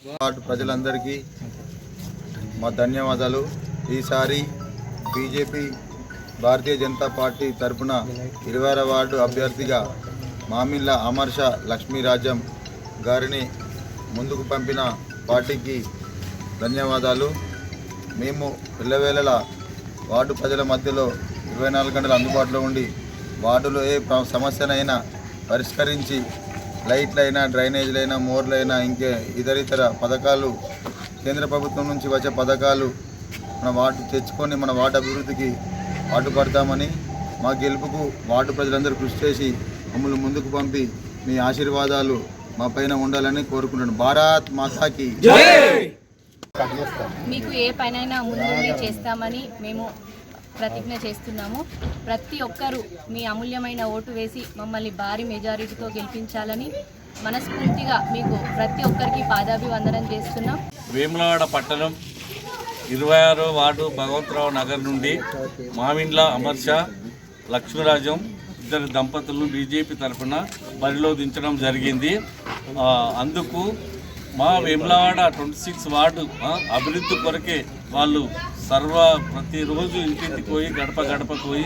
ప్రజలందరికీ మా ధన్యవాదాలు। ఈసారి బీజేపీ భారతీయ జనతా పార్టీ తరఫున 20వ వార్డు అభ్యర్థిగా మామిళ్ళ అమర్ష లక్ష్మీరాజ్యం గారిని ముందుకు పంపిన పార్టీకి ధన్యవాదాలు। మేము పిల్లవేళల వార్డు ప్రజల మధ్యలో 24 గంటలు అందుబాటులో ఉండి వార్డులో ఏ సమస్యనైనా పరిష్కరించి లైట్లైనా డ్రైనేజీలైనా మోర్లైనా ఇంకే ఇతర పథకాలు కేంద్ర ప్రభుత్వం నుంచి వచ్చే పథకాలు మన వార్డు తెచ్చుకొని మన వార్డు అభివృద్ధికి పాటుపడతామని మా గెలుపుకు వార్డు ప్రజలందరూ కృషి చేసి మమ్మల్ని ముందుకు పంపి మీ ఆశీర్వాదాలు మా పైన ఉండాలని కోరుకుంటున్నాను। భారత్ మాతాకి జై। మీకు ఏ పనైనా ముందుండి చేస్తామని మేము ప్రతిజ్ఞ చేస్తున్నాము। ప్రతి ఒక్కరూ మీ అమూల్యమైన ఓటు వేసి మమ్మల్ని భారీ మెజారిటీతో గెలిపించాలని మనస్ఫూర్తిగా మీకు ప్రతి ఒక్కరికి పాదాభివందనం చేస్తున్నాం। వేములవాడ పట్టణం 26వ వార్డు భగవంతరావు నగర్ నుండి మామిండ్ల అమర్ష లక్ష్మీరాజ్యం ఇద్దరు దంపతులను బీజేపీ తరఫున బరిలో దించడం జరిగింది। అందుకు మా వేములవాడ 26 వార్డు అభివృద్ధి కొరకే వాళ్ళు ప్రతిరోజు ఇంటింటికి పోయి గడప పోయి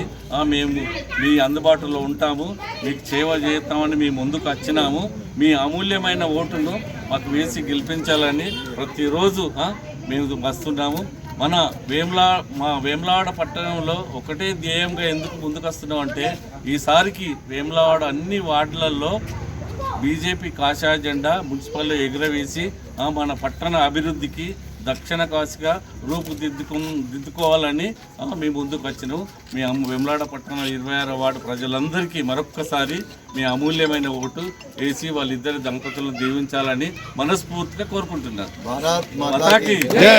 మేము మీ అందుబాటులో ఉంటాము, మీకు సేవ చేస్తామని మీ ముందుకు వచ్చినాము। మీ అమూల్యమైన ఓటును మాకు వేసి గెలిపించాలని ప్రతిరోజు మేము వస్తున్నాము। మా వేములవాడ పట్టణంలో ఒకటే ధ్యేయంగా ఎందుకు ముందుకు వస్తున్నాం అంటే ఈసారికి వేములవాడ అన్ని వార్డులలో బీజేపీ కాషాయ జెండా మున్సిపల్లో ఎగురవేసి మన పట్టణ అభివృద్ధికి దక్షిణ కాశీగా రూపుదిద్దుకోవాలని మేము ముందుకు వచ్చినాము। మీ వేములవాడ పట్టణ 26వ వార్డు ప్రజలందరికీ మరొక్కసారి మీ అమూల్యమైన ఓటు వేసి వాళ్ళిద్దరి దంపతులను దీవించాలని మనస్ఫూర్తిగా కోరుకుంటున్నారు। భారత్ మాతాకి జై।